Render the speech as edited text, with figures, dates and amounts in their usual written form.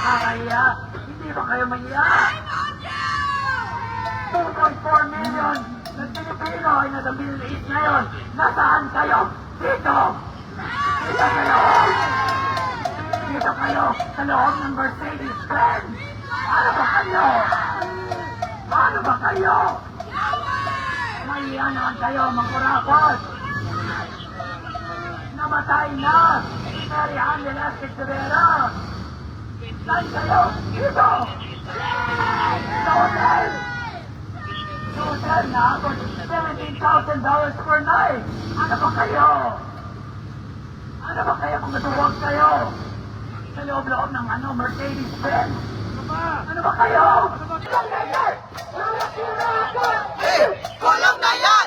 nakakahiya. Hindi ba kayo mahiya? 2.4 million na Pilipino ay nasa Middle East ngayon. Nasaan kayo? Dito! Dito kayo! Dito kayo sa loob ng Mercedes-Benz! Ano ba kayo? Ano ba kayo? Mahiya naman kayo, mangkurakot! Namatay na! Mary Ann Velasquez Rivera! Saan kayo? Dito! Sa hotel! Sa hotel na ako, $17,000 per night! Ano ba kayo? Ano ba kayo kung natuwag kayo? Sa loob-loob ng Mercedes-Benz? Ano ba kayo? Kulong na yan!